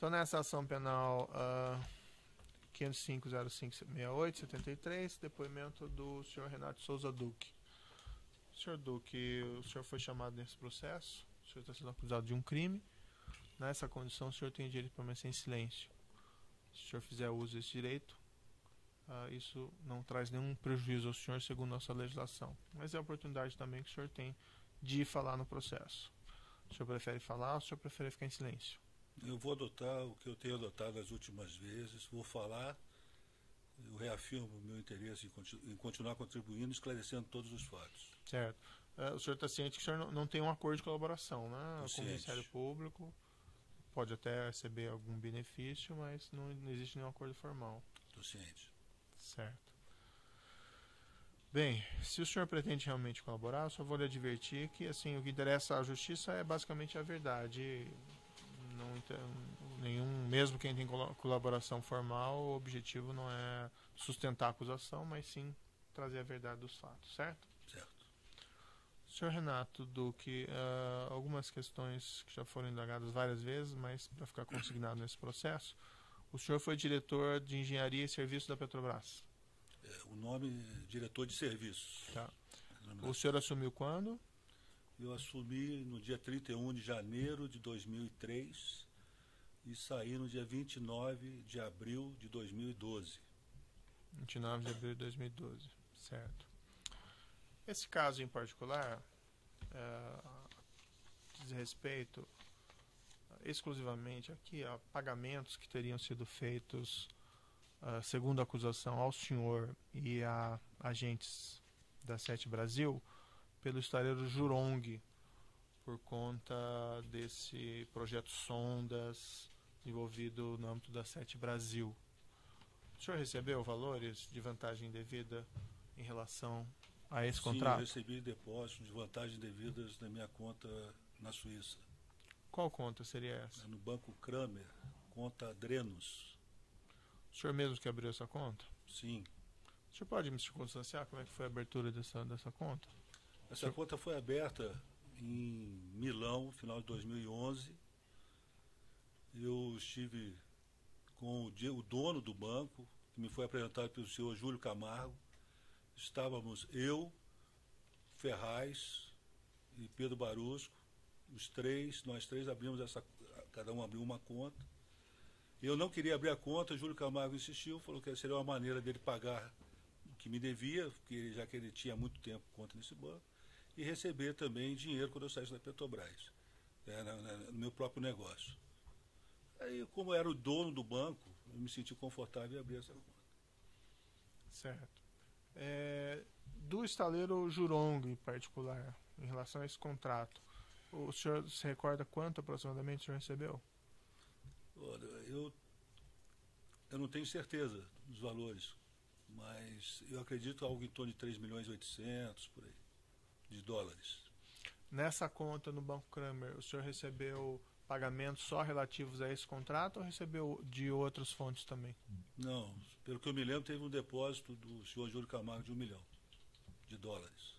Então, nessa ação penal 505.05.68.73, depoimento do senhor Renato Souza Duque. Senhor Duque, o senhor foi chamado nesse processo, o senhor está sendo acusado de um crime. Nessa condição, o senhor tem direito de permanecer em silêncio. Se o senhor fizer uso desse direito, isso não traz nenhum prejuízo ao senhor, segundo nossa legislação. Mas é a oportunidade também que o senhor tem de falar no processo. O senhor prefere falar ou o senhor prefere ficar em silêncio? Eu vou adotar o que eu tenho adotado as últimas vezes, vou falar, eu reafirmo o meu interesse em continuar contribuindo, esclarecendo todos os fatos. Certo. O senhor está ciente que o senhor não tem um acordo de colaboração, né? Com o Ministério Público, pode até receber algum benefício, mas não existe nenhum acordo formal. Estou ciente. Certo. Bem, se o senhor pretende realmente colaborar, eu só vou lhe advertir que assim, o que interessa à justiça é basicamente a verdade. Mesmo quem tem colaboração formal, o objetivo não é sustentar a acusação, mas sim trazer a verdade dos fatos, certo? Certo. Senhor Renato Duque, algumas questões que já foram indagadas várias vezes, mas para ficar consignado nesse processo, o senhor foi diretor de Engenharia e Serviços da Petrobras. O nome é diretor de serviços. Tá. O senhor assumiu quando? Eu assumi no dia 31 de janeiro de 2003 e saí no dia 29 de abril de 2012. 29 de abril de 2012, certo. Esse caso em particular diz respeito exclusivamente aqui a pagamentos que teriam sido feitos, segundo a acusação, ao senhor e a agentes da Sete Brasil, pelo estaleiro Jurong, por conta desse projeto Sondas desenvolvido no âmbito da Sete Brasil. O senhor recebeu valores de vantagem devida em relação a esse contrato? Sim, eu recebi depósitos de vantagens devidas na minha conta na Suíça. Qual conta seria essa? No Banco Kramer, conta Drenos. O senhor mesmo que abriu essa conta? Sim. O senhor pode me circunstanciar como é que foi a abertura dessa conta? Essa conta foi aberta em Milão, final de 2011. Eu estive com o dono do banco, que me foi apresentado pelo senhor Júlio Camargo. Estávamos eu, Ferraz e Pedro Barusco, nós três abrimos cada um abriu uma conta. Eu não queria abrir a conta, Júlio Camargo insistiu, falou que seria uma maneira dele pagar o que me devia, já que ele tinha muito tempo conta nesse banco, e receber também dinheiro quando eu saísse da Petrobras, no meu próprio negócio. Aí, como eu era o dono do banco, eu me senti confortável em abrir essa conta. Certo. Do estaleiro Jurong, em particular, em relação a esse contrato, o senhor se recorda quanto aproximadamente o senhor recebeu? Olha, eu não tenho certeza dos valores, mas eu acredito algo em torno de 3.800.000, por aí, de dólares. Nessa conta no Banco Kramer, o senhor recebeu pagamentos só relativos a esse contrato ou recebeu de outras fontes também? Não, pelo que eu me lembro, teve um depósito do senhor Júlio Camargo de $1 milhão de dólares.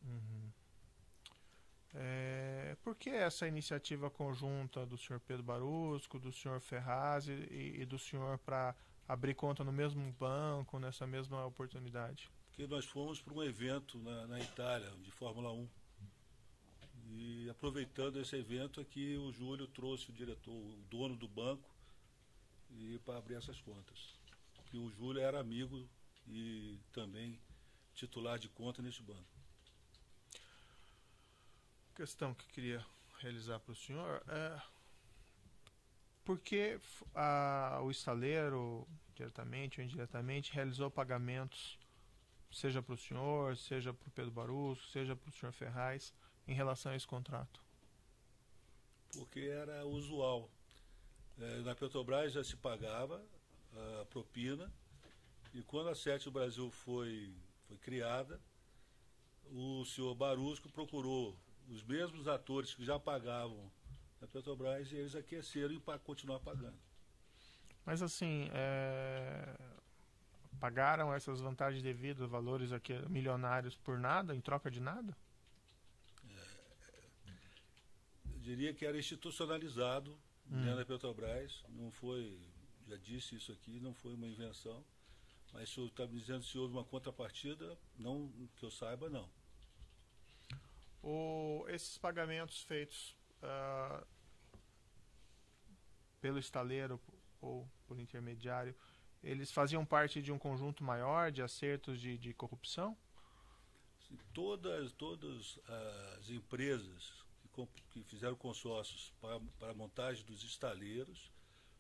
Uhum. Por que essa iniciativa conjunta do senhor Pedro Barusco, do senhor Ferraz e do senhor para abrir conta no mesmo banco, nessa mesma oportunidade? Porque nós fomos para um evento na Itália, de Fórmula 1. E aproveitando esse evento aqui, o Júlio trouxe o diretor, o dono do banco, para abrir essas contas. E o Júlio era amigo e também titular de conta nesse banco. A questão que eu queria realizar para o senhor é por que o estaleiro, diretamente ou indiretamente, realizou pagamentos, seja para o senhor, seja para o Pedro Barusco, seja para o senhor Ferraz, em relação a esse contrato? Porque era usual. Na Petrobras já se pagava a propina, e quando a Sete Brasil foi criada, o senhor Barusco procurou os mesmos atores que já pagavam na Petrobras e eles aqueceram para continuar pagando. Mas assim, pagaram essas vantagens devidas, valores aqui milionários por nada, em troca de nada? Eu diria que era institucionalizado dentro da Petrobras. Não foi, já disse isso aqui, não foi uma invenção. Mas o senhor está me dizendo se houve uma contrapartida, não que eu saiba, não. Esses pagamentos feitos pelo estaleiro ou por intermediário, eles faziam parte de um conjunto maior de acertos de corrupção? Todas as empresas que fizeram consórcios para a montagem dos estaleiros,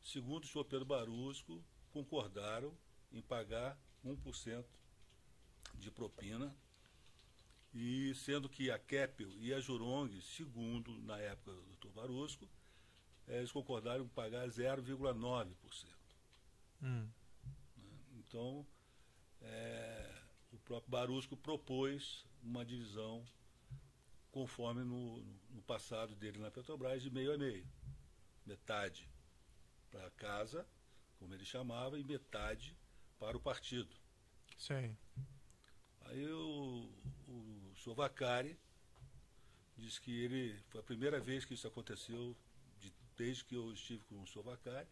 segundo o senhor Pedro Barusco, concordaram em pagar 1% de propina, e sendo que a Keppel e a Jurong, segundo, na época do Dr. Barusco, eles concordaram em pagar 0,9%. Então, o próprio Barusco propôs uma divisão conforme no passado dele na Petrobras, de meio a meio. Metade para a casa, como ele chamava, e metade para o partido. Sim. Aí o senhor Vaccari disse que foi a primeira vez que isso aconteceu, desde que eu estive com o senhor Vaccari,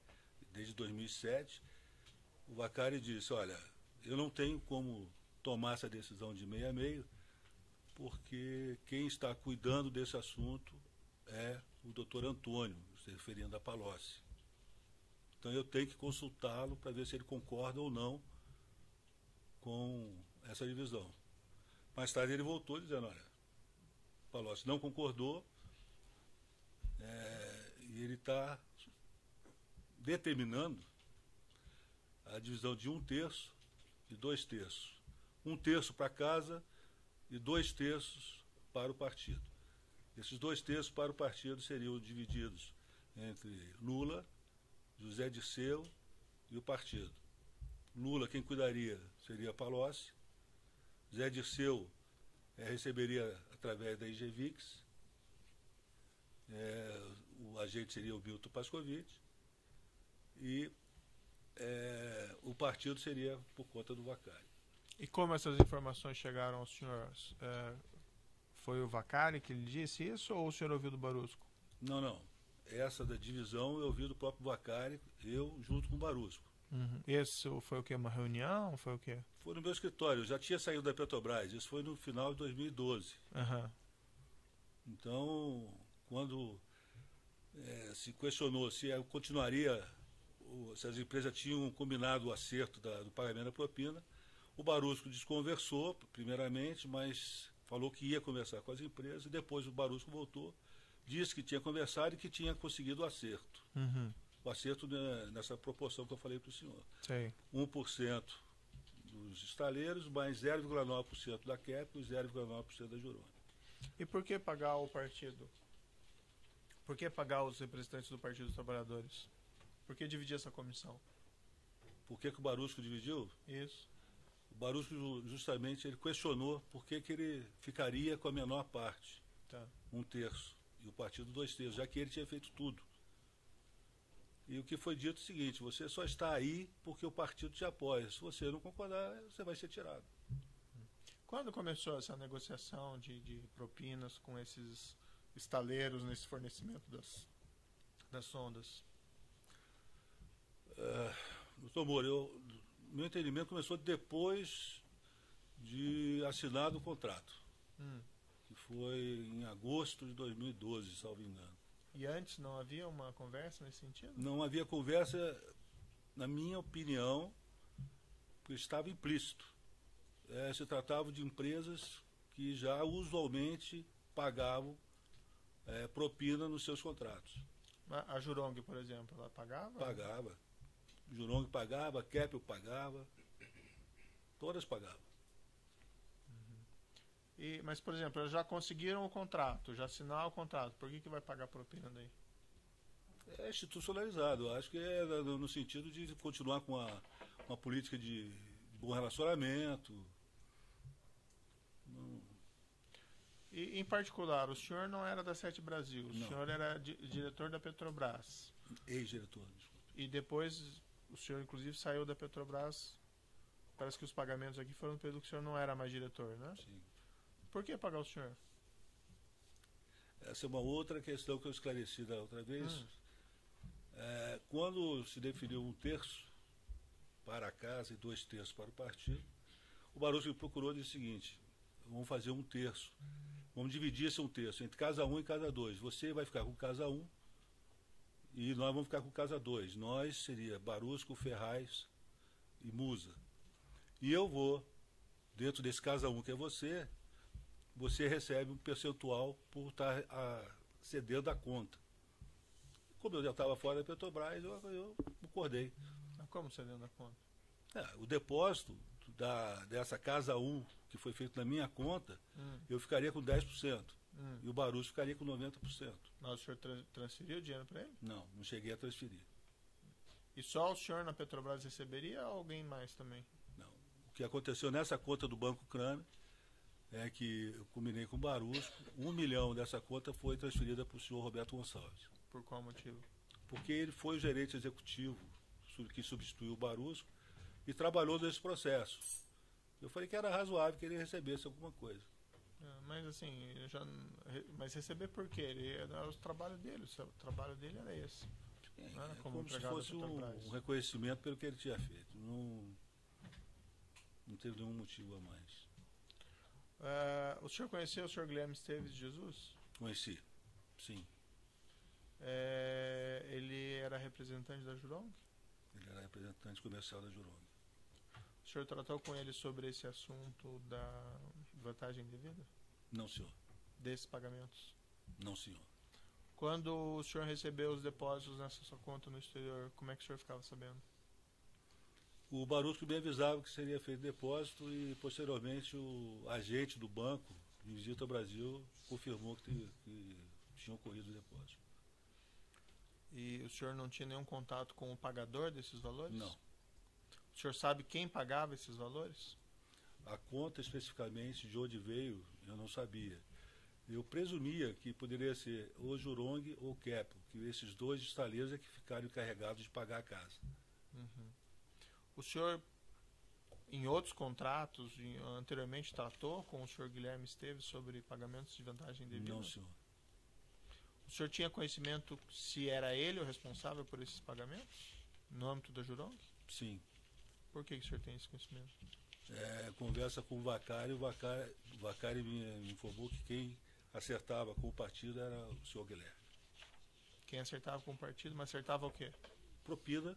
desde 2007. O Vaccari disse, olha, eu não tenho como tomar essa decisão de meio a meio, porque quem está cuidando desse assunto é o doutor Antônio, se referindo a Palocci. Então eu tenho que consultá-lo para ver se ele concorda ou não com essa divisão. Mais tarde ele voltou dizendo, olha, Palocci não concordou, e ele está determinando a divisão de 1/3 e 2/3. 1/3 para casa e 2/3 para o partido. Esses 2/3 para o partido seriam divididos entre Lula, José Dirceu e o partido. Lula, quem cuidaria seria Palocci. José Dirceu receberia através da IGVIX. O agente seria o Milton Pascovitch. E o partido seria por conta do Vaccari. E como essas informações chegaram aos senhores? Foi o Vaccari que lhe disse isso ou o senhor ouviu do Barusco? Não. Essa da divisão eu ouvi do próprio Vaccari, eu junto com o Barusco. Esse foi o quê? Uma reunião? Foi o quê? Foi no meu escritório, eu já tinha saído da Petrobras, isso foi no final de 2012. Então, quando se questionou se continuaria, se as empresas tinham combinado o acerto do pagamento da propina, o Barusco desconversou, primeiramente, mas falou que ia conversar com as empresas, e depois o Barusco voltou, disse que tinha conversado e que tinha conseguido o acerto. O acerto nessa proporção que eu falei para o senhor. Sim. 1% dos estaleiros, mais 0,9% da Keppel e 0,9% da Jurong. E por que pagar o partido? Por que pagar os representantes do Partido dos Trabalhadores? Por que dividir essa comissão? Por que o Barusco dividiu? Isso. O Barusco, justamente, ele questionou por que ele ficaria com a menor parte, 1/3, e o partido 2/3, já que ele tinha feito tudo. E o que foi dito é o seguinte, você só está aí porque o partido te apoia. Se você não concordar, você vai ser tirado. Quando começou essa negociação de propinas com esses estaleiros nesse fornecimento das sondas? Doutor Moura, meu entendimento começou depois de assinado o contrato, que foi em agosto de 2012, salvo engano. E antes não havia uma conversa nesse sentido? Não havia conversa, na minha opinião, porque estava implícito. Se tratava de empresas que já usualmente pagavam propina nos seus contratos. A Jurong, por exemplo, ela pagava? Pagava. Jurong pagava, a Keppel pagava, todas pagavam. Mas, por exemplo, elas já conseguiram o contrato, já assinaram o contrato, por que vai pagar propina daí? É institucionalizado, eu acho que é no sentido de continuar com uma política de bom relacionamento. E, em particular, o senhor não era da Sete Brasil, o Não. senhor era diretor da Petrobras. Ex-diretor, desculpa. E depois o senhor, inclusive, saiu da Petrobras. Parece que os pagamentos aqui foram pelo que o senhor não era mais diretor, né? Sim. Por que pagar o senhor? Essa é uma outra questão que eu esclareci da outra vez. quando se definiu 1/3 para a casa e 2/3 para o partido, o Barroso me procurou e disse o seguinte: vamos fazer 1/3. Vamos dividir esse 1/3 entre casa 1 e casa 2. Você vai ficar com casa 1 e nós vamos ficar com casa 2. Nós seria Barusco, Ferraz e Musa. E eu vou, dentro desse casa 1 que é você recebe um percentual por estar cedendo a conta. Como eu já estava fora da Petrobras, eu concordei. Mas como cedendo a conta? O depósito dessa casa 1, que foi feito na minha conta, eu ficaria com 10%. E o Barroso ficaria com 90%. Mas o senhor transferiu o dinheiro para ele? Não cheguei a transferir. E só o senhor na Petrobras receberia ou alguém mais também? Não. O que aconteceu nessa conta do Banco Crame é que eu combinei com o Barusco, 1 milhão dessa conta foi transferida para o senhor Roberto Gonçalves. Por qual motivo? Porque ele foi o gerente executivo que substituiu o Barusco e trabalhou nesse processo. Eu falei que era razoável que ele recebesse alguma coisa. Mas assim, mas receber por quê? Era o trabalho dele, o trabalho dele era esse. Não era como se fosse um reconhecimento pelo que ele tinha feito. Não teve nenhum motivo a mais. O senhor conheceu o senhor Guilherme Esteves de Jesus? Conheci, sim. Ele era representante da Jurong? Ele era representante comercial da Jurong. O senhor tratou com ele sobre esse assunto da vantagem devida? Não, senhor. Desses pagamentos? Não, senhor. Quando o senhor recebeu os depósitos nessa sua conta no exterior, como é que o senhor ficava sabendo? O Barusco me avisava que seria feito depósito e, posteriormente, o agente do banco, em visita ao Brasil, confirmou que tinha ocorrido o depósito. E o senhor não tinha nenhum contato com o pagador desses valores? Não. O senhor sabe quem pagava esses valores? A conta, especificamente, de onde veio, eu não sabia. Eu presumia que poderia ser ou Jurong ou Keppel, que esses dois estaleiros é que ficaram encarregados de pagar a casa. O senhor, em outros contratos, anteriormente tratou com o senhor Guilherme Esteves sobre pagamentos de vantagem devida? Não, senhor. O senhor tinha conhecimento se era ele o responsável por esses pagamentos? No âmbito da Jurong? Sim. Por que o senhor tem esse conhecimento? Conversa com o Vacari me informou que quem acertava com o partido era o senhor Guilherme. Quem acertava com o partido, mas acertava o quê? Propina,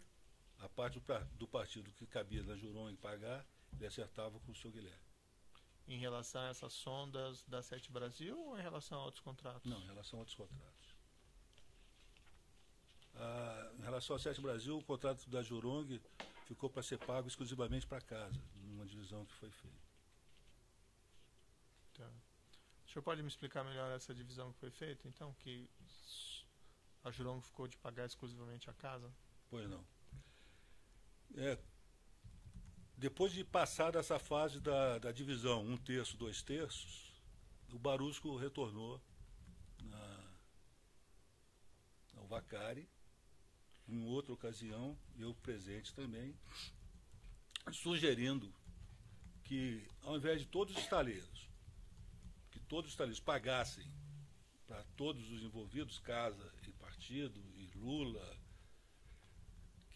a parte do partido que cabia na Jurong pagar, ele acertava com o senhor Guilherme. Em relação a essas sondas da Sete Brasil ou em relação a outros contratos? Não, em relação a outros contratos. Em relação ao Sete Brasil, o contrato da Jurong ficou para ser pago exclusivamente para casa, numa divisão que foi feita. Tá. O senhor pode me explicar melhor essa divisão que foi feita, então? Que a Jurong ficou de pagar exclusivamente a casa? Pois não. Depois de passar dessa fase da divisão 1/3, 2/3, o Barusco retornou ao Vacari, em outra ocasião, eu presente também, sugerindo que, ao invés de todos os estaleiros pagassem para todos os envolvidos, casa e partido e Lula,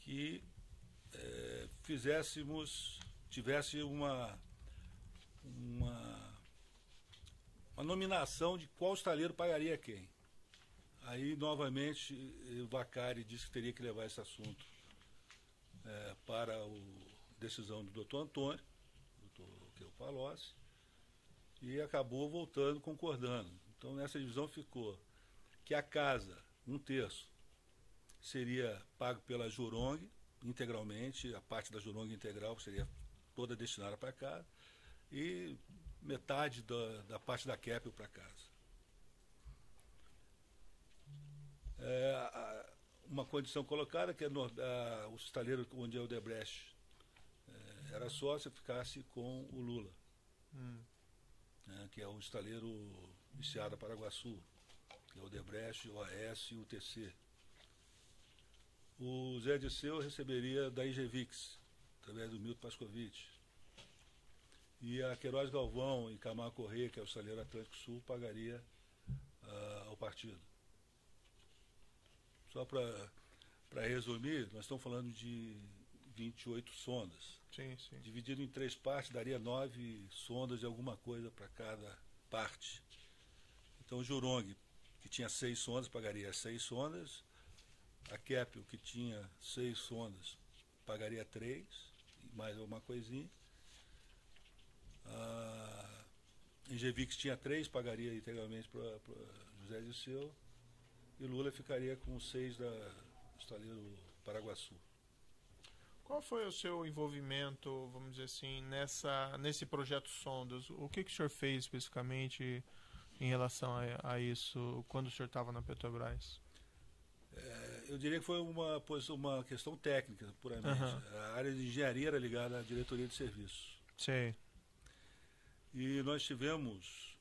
que tivesse uma nominação de qual estaleiro pagaria quem. Aí, novamente, o Vacari disse que teria que levar esse assunto para a decisão do doutor Antônio, doutor Queu Palocci, e acabou voltando, concordando. Então, nessa divisão ficou que a casa, 1/3, seria pago pela Jurong integralmente, a parte da Jurong integral seria toda destinada para casa, e metade da parte da Keppel para casa. Uma condição colocada que o estaleiro onde a Odebrecht era sócio ficasse com o Lula, que é o estaleiro viciado a Paraguaçu, que é o Odebrecht, o AS e o TC. O Zé Disseu receberia da Ingevix, através do Milton Pascovitch. E a Queiroz Galvão e Camargo Corrêa, que é o estaleiro Atlântico Sul, pagaria ao partido. Só para Para resumir, nós estamos falando de 28 sondas. Sim, sim. Dividido em 3 partes, daria 9 sondas de alguma coisa para cada parte. Então o Jurong, que tinha 6 sondas, pagaria 6 sondas. A Keppel, que tinha 6 sondas, pagaria 3, mais alguma coisinha. A Engevix tinha 3, pagaria integralmente para José Dirceu. E Lula ficaria com 6 da Estaleiro Paraguaçu. Qual foi o seu envolvimento, vamos dizer assim, nesse projeto Sondas? O que o senhor fez especificamente em relação a isso quando o senhor estava na Petrobras? Eu diria que foi uma questão técnica, puramente. A área de engenharia era ligada à diretoria de serviços. Sei. E nós tivemos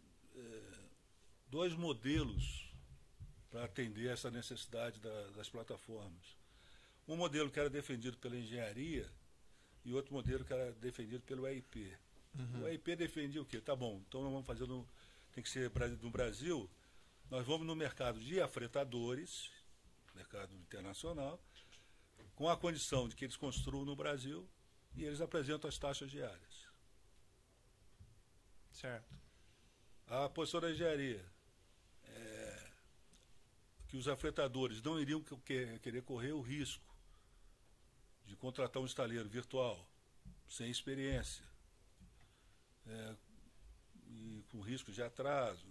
2 modelos para atender essa necessidade das plataformas. Um modelo que era defendido pela engenharia e outro modelo que era defendido pelo EIP. O EIP defendia o quê? Tá bom, então nós vamos fazer tem que ser no Brasil, nós vamos no mercado de afretadores, mercado internacional, com a condição de que eles construam no Brasil e eles apresentam as taxas diárias. Certo. A posição da engenharia que os afretadores não iriam querer correr o risco de contratar um estaleiro virtual, sem experiência, e com risco de atraso.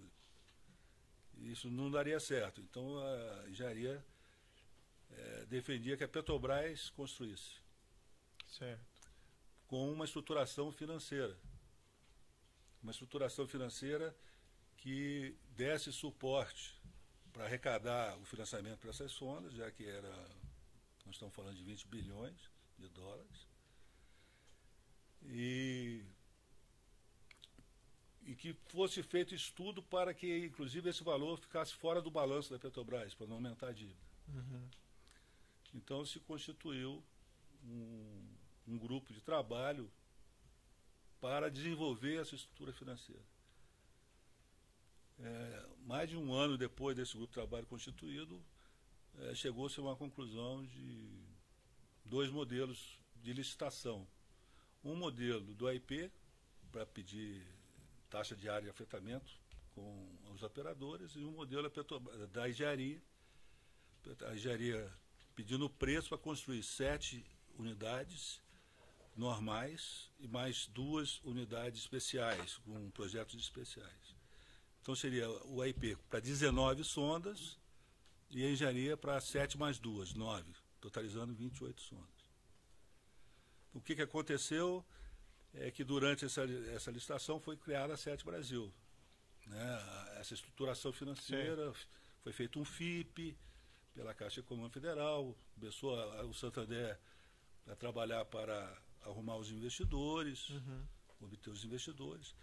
Isso não daria certo. Então a engenharia defendia que a Petrobras construísse. Certo. Com uma estruturação financeira. Uma estruturação financeira que desse suporte para arrecadar o financiamento para essas sondas, já que nós estamos falando de 20 bilhões de dólares, e que fosse feito estudo para que, inclusive, esse valor ficasse fora do balanço da Petrobras, para não aumentar a dívida. Então se constituiu um grupo de trabalho para desenvolver essa estrutura financeira. Mais de um ano depois desse grupo de trabalho constituído, chegou-se a uma conclusão de 2 modelos de licitação. Um modelo do AIP, para pedir taxa diária de afetamento com os operadores, e um modelo da engenharia, a engenharia pedindo preço para construir 7 unidades normais e mais 2 unidades especiais, com projetos especiais. Então seria o AIP para 19 sondas e a engenharia para 7 mais 2, 9, totalizando 28 sondas. O que aconteceu é que durante essa licitação foi criada a SET Brasil. Essa estruturação financeira, foi feito um FIP pela Caixa Econômica Federal, começou o Santander a trabalhar para arrumar os investidores, obter os investidores.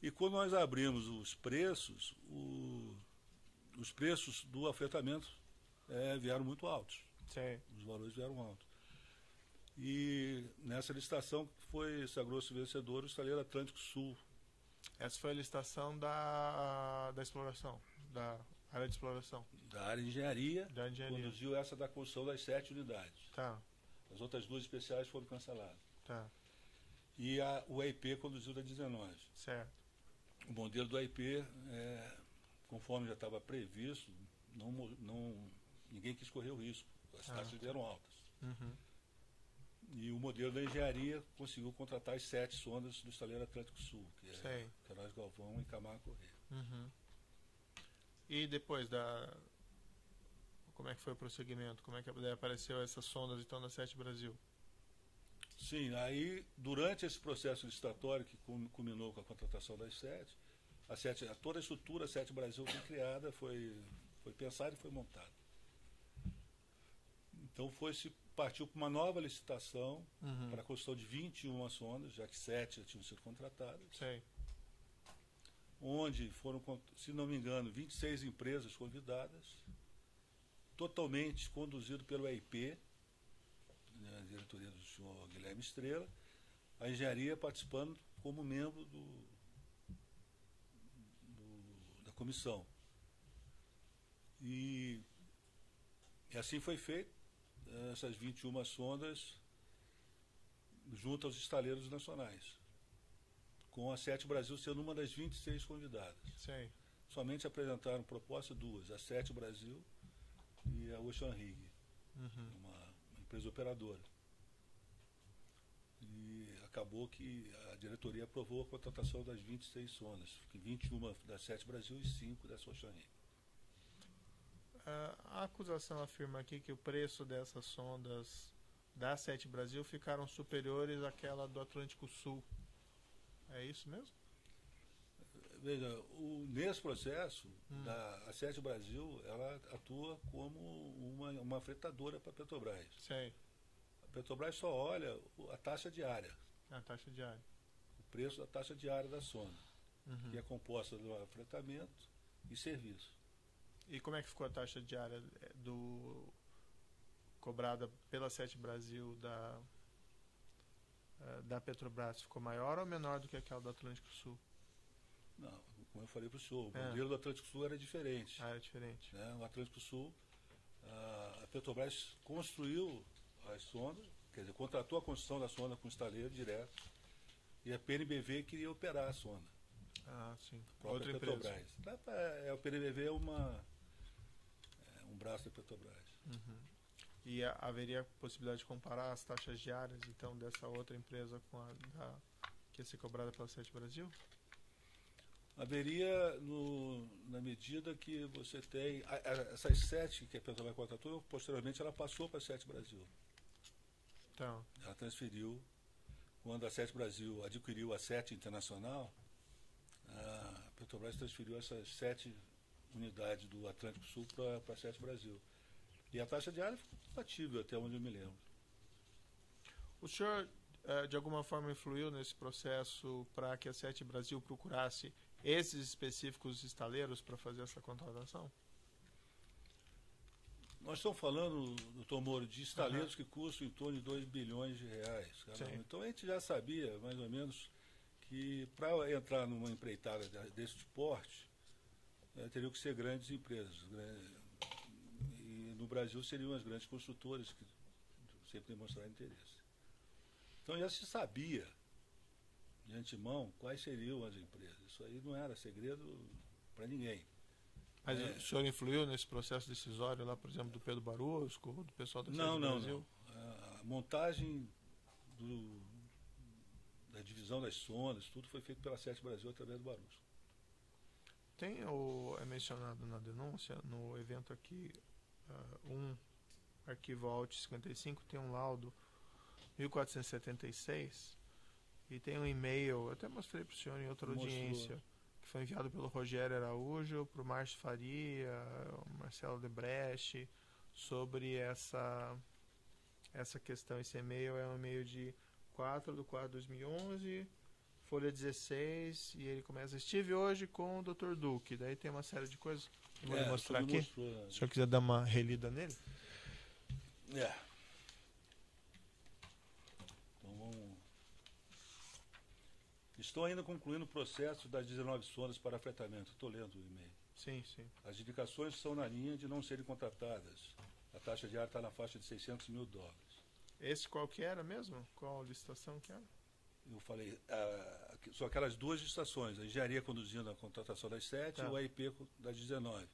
E quando nós abrimos os preços do afetamento vieram muito altos. Sim. Os valores vieram altos. E nessa licitação sagrou-se vencedor o Estaleiro Atlântico Sul. Essa foi a licitação da exploração, da área de exploração. Da área de engenharia, Da engenharia. conduziu essa da construção das 7 unidades. Tá, As outras 2 especiais foram canceladas. tá, E o AIP conduziu da 19. certo. O modelo do AIP, conforme já estava previsto, ninguém quis correr o risco. As taxas eram altas. E o modelo da engenharia conseguiu contratar as 7 sondas do Estaleiro Atlântico Sul, que é Queiroz Galvão e Camargo Corrêa. E depois como é que foi o prosseguimento? Como é que apareceu essas sondas então da SET Brasil? Sim, aí durante esse processo licitatório que culminou com a contratação das 7, toda a estrutura SET Brasil foi criada, foi pensada e foi montada. Então partiu para uma nova licitação para a construção de 21 sondas, já que 7 já tinham sido contratadas. Sei. Onde foram, se não me engano, 26 empresas convidadas, totalmente conduzido pelo EIP, a diretoria do senhor Guilherme Estrela, a engenharia participando como membro da comissão. E assim foi feito. essas 21 sondas junto aos estaleiros nacionais, com a Sete Brasil sendo uma das 26 convidadas. Sim. Somente apresentaram proposta duas, a Sete Brasil e a Ocean Rig, uma empresa operadora. E acabou que a diretoria aprovou a contratação das 26 sondas, 21 da Sete Brasil e 5 da Ocean Rig. A acusação afirma aqui que o preço dessas sondas da Sete Brasil ficaram superiores àquela do Atlântico Sul. É isso mesmo? Veja, nesse processo, a Sete Brasil, ela atua como uma fretadora para a Petrobras. Sei. A Petrobras só olha a taxa diária. A taxa diária. O preço da taxa diária da sonda, que é composta do fretamento e serviço. E como é que ficou a taxa diária cobrada pela Sete Brasil da Petrobras? Ficou maior ou menor do que aquela do Atlântico Sul? Não, como eu falei para o senhor, o modelo do Atlântico Sul era diferente. Era diferente. Né? O Atlântico Sul, a Petrobras construiu as sondas, quer dizer, contratou a construção da sonda com o estaleiro direto, e a PNBV queria operar a sonda. Ah, sim. A própria Outra Petrobras. empresa. O PNBV é um braço da Petrobras. E haveria possibilidade de comparar as taxas diárias, então, dessa outra empresa com a que ia ser cobrada pela Sete Brasil? Haveria, na medida que você tem... essas 7 que a Petrobras contratou, posteriormente ela passou para a Sete Brasil. Então. Ela transferiu. Quando a Sete Brasil adquiriu a Sete Internacional, a Petrobras transferiu essas 7 unidades do Atlântico Sul para a Sete Brasil. E a taxa diária ficou compatível, até onde eu me lembro. O senhor, de alguma forma, influiu nesse processo para que a Sete Brasil procurasse esses específicos estaleiros para fazer essa contratação? Nós estamos falando, doutor Moro, de estaleiros que custam em torno de 2 bilhões de reais. Então a gente já sabia, mais ou menos, que para entrar numa empreitada desse porte, teriam que ser grandes empresas. E no Brasil seriam as grandes construtoras que sempre demonstraram interesse. Então já se sabia, de antemão, quais seriam as empresas. Isso aí não era segredo para ninguém. Mas o senhor influiu nesse processo decisório lá, por exemplo, do Pedro Barusco, do pessoal da Sete Brasil? Não. A montagem da divisão das sondas, tudo foi feito pela Sete Brasil através do Barusco. É mencionado na denúncia, no evento aqui, arquivo AUT 55, tem um laudo 1476, e tem um e-mail, eu até mostrei para o senhor em outra audiência, que foi enviado pelo Rogério Araújo, para o Márcio Faria, o Marcelo Debrecht, sobre essa questão. Esse e-mail é um e-mail de 4/4/2011, folha 16, e ele começa: estive hoje com o Dr. Duque. Daí tem uma série de coisas. Vou mostrar aqui. Se o senhor quiser dar uma relida nele. Então vamos... Estou ainda concluindo o processo das 19 sondas para fretamento. Estou lendo o e-mail. Sim. As indicações são na linha de não serem contratadas. A taxa diária está na faixa de $600 mil. Esse qual que era mesmo? Qual licitação que era? Eu falei, são aquelas duas licitações, a engenharia conduzindo a contratação das 7 e o AIP das 19.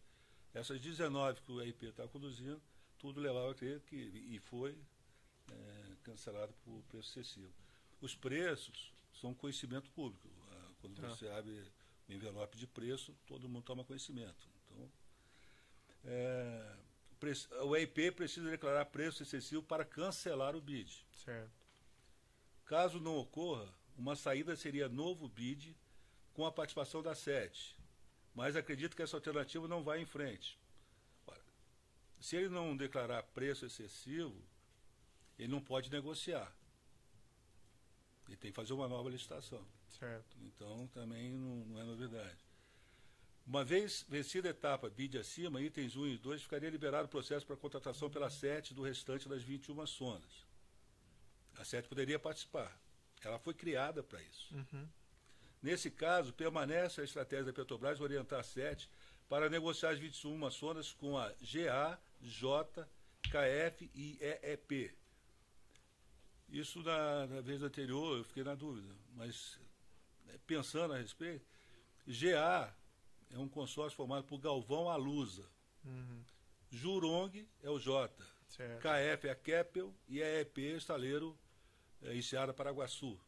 Essas 19 que o AIP está conduzindo, tudo levava a crer que, e foi cancelado por preço excessivo. Os preços são conhecimento público. Quando você abre o envelope de preço, todo mundo toma conhecimento. Então, o AIP precisa declarar preço excessivo para cancelar o bid. Certo. Caso não ocorra, uma saída seria novo bid com a participação da SET. Mas acredito que essa alternativa não vai em frente. Ora, se ele não declarar preço excessivo, ele não pode negociar. Ele tem que fazer uma nova licitação. Certo. Então, também não é novidade. Uma vez vencida a etapa bid acima, itens 1 e 2, ficaria liberado o processo para contratação pela SET do restante das 21 sondas. A SET poderia participar. Ela foi criada para isso. Nesse caso, permanece a estratégia da Petrobras orientar a SET para negociar as 21 sondas com a GA, J KF e EEP. Isso na vez anterior eu fiquei na dúvida, mas pensando a respeito, GA é um consórcio formado por Galvão Alusa. Jurong é o J. Certo. KF é a Keppel e EEP é estaleiro em Seara Paraguaçu.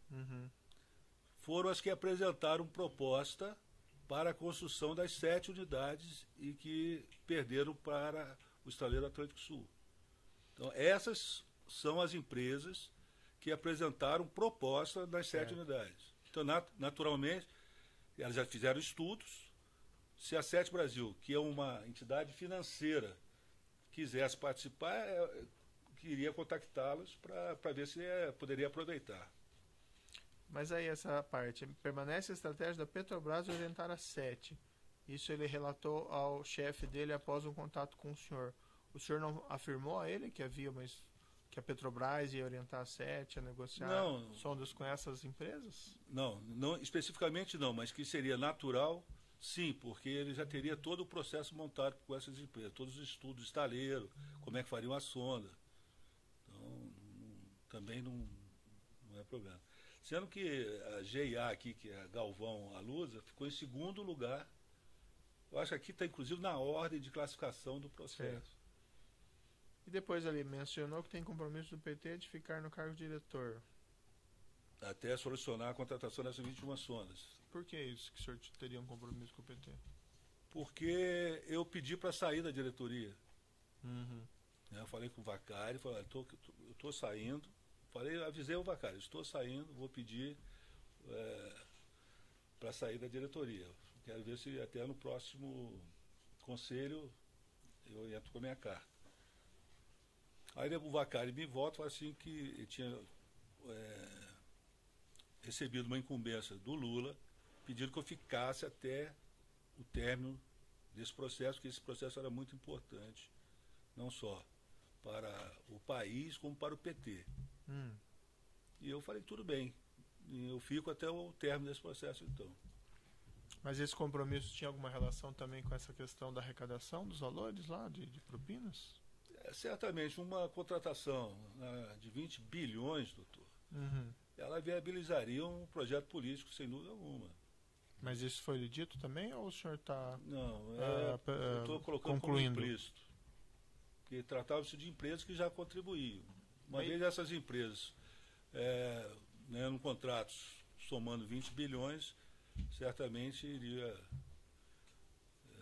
Foram as que apresentaram proposta para a construção das 7 unidades e que perderam para o estaleiro Atlântico Sul. Então, essas são as empresas que apresentaram proposta das 7 unidades. Então, naturalmente, elas já fizeram estudos. Se a Sete Brasil, que é uma entidade financeira, quisesse participar, queria contactá-los para ver se poderia aproveitar. Mas aí essa parte, permanece a estratégia da Petrobras de orientar a Sete. Isso ele relatou ao chefe dele após um contato com o senhor. O senhor não afirmou a ele que havia que a Petrobras ia orientar a Sete a negociar sondas com essas empresas? Não, especificamente não, mas que seria natural, sim, porque ele já teria todo o processo montado com essas empresas, todos os estudos estaleiro, como é que fariam a sonda. Então, também não é problema. Sendo que a GIA aqui, que é a Galvão Alusa, ficou em segundo lugar. Eu acho que aqui está inclusive na ordem de classificação do processo. E depois ele mencionou que tem compromisso do PT de ficar no cargo de diretor. Até solucionar a contratação dessas 21 sondas. Por que isso, que o senhor teria um compromisso com o PT? Porque eu pedi para sair da diretoria. Eu falei com o Vacari, falei, eu estou saindo. Avisei o Vacari, estou saindo, vou pedir para sair da diretoria. Quero ver se até no próximo conselho eu entro com a minha carta. Aí o Vacari me volta e fala assim que ele tinha recebido uma incumbência do Lula, pedindo que eu ficasse até o término desse processo, porque esse processo era muito importante, não só para o país, como para o PT. E eu falei, tudo bem, eu fico até o término desse processo, então. Mas esse compromisso tinha alguma relação também com essa questão da arrecadação dos valores lá, de propinas? Certamente, uma contratação de 20 bilhões, doutor, ela viabilizaria um projeto político, sem dúvida alguma. Mas isso foi lhe dito também, ou o senhor está eu estou colocando concluindo como implícito? Porque tratava-se de empresas que já contribuíam. Uma vez essas empresas, no contrato somando 20 bilhões, certamente iria...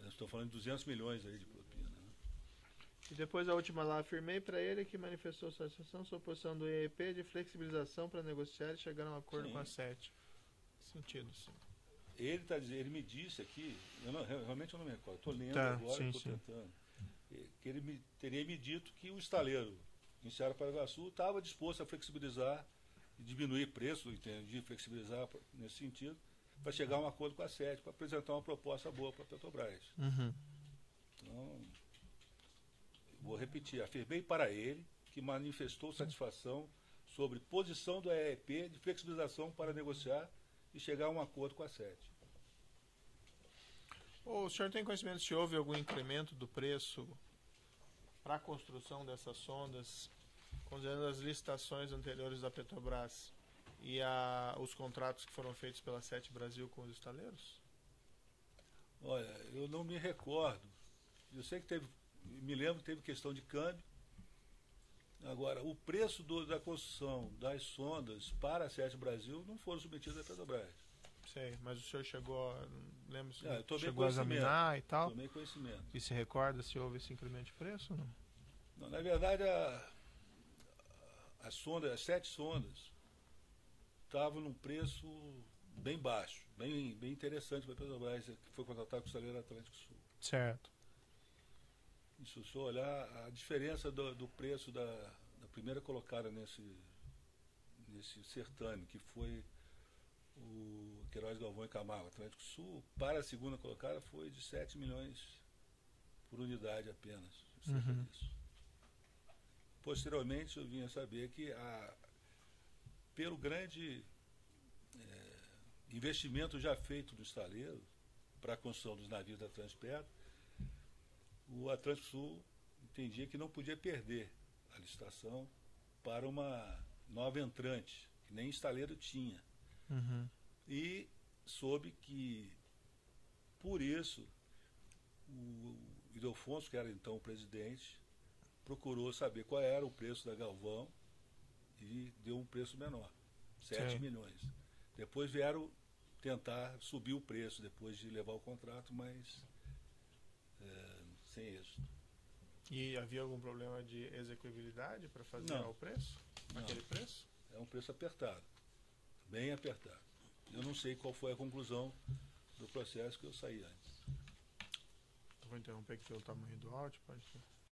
estou falando de 200 milhões aí de propina. Né? E depois a última lá, afirmei para ele que manifestou satisfação sua posição do EEP de flexibilização para negociar e chegar a um acordo com a Sete. Sentido, sim. Ele me disse aqui, realmente eu não me recordo, estou lendo agora, estou tentando, que ele teria me dito que o estaleiro em Seara Paraguaçu estava disposto a flexibilizar e diminuir preço, entendi, flexibilizar nesse sentido, para chegar a um acordo com a Sete, para apresentar uma proposta boa para a Petrobras. Então, vou repetir, afirmei para ele que manifestou satisfação sobre posição do EEP de flexibilização para negociar e chegar a um acordo com a Sete. O senhor tem conhecimento se houve algum incremento do preço para a construção dessas sondas, considerando as licitações anteriores da Petrobras e os contratos que foram feitos pela Sete Brasil com os estaleiros? Olha, eu não me recordo. Eu sei que me lembro que teve questão de câmbio. Agora, o preço da construção das sondas para a Sete Brasil não foram submetidos à Petrobras. Sei, mas o senhor chegou a... Lembra se chegou a examinar e tal? Tomei conhecimento. E se recorda se houve esse incremento de preço ou não? Não, na verdade, as 7 sondas estavam num preço bem baixo, bem interessante para a Petrobras, que foi contratada com o estaleiro Atlântico Sul. Certo. Se você olhar a diferença do preço da primeira colocada nesse certame, que foi o Queiroz Galvão e Camargo, Atlântico Sul, para a segunda colocada foi de 7 milhões por unidade apenas. Disso. Posteriormente, eu vim a saber que, pelo grande investimento já feito no estaleiro para a construção dos navios da Transpetro, o Atlântico Sul entendia que não podia perder a licitação para uma nova entrante, que nem estaleiro tinha. Uhum. E soube que, por isso, o Ildefonso, que era então o presidente, procurou saber qual era o preço da Galvão e deu um preço menor, 7 Sim. milhões. Depois vieram tentar subir o preço depois de levar o contrato, mas sem êxito. E havia algum problema de execuibilidade para fazer Não. ao preço? Não. Aquele preço? É um preço apertado, bem apertado. Eu não sei qual foi a conclusão do processo, que eu saí antes. Eu vou interromper aqui pelo tamanho do áudio, pode ser?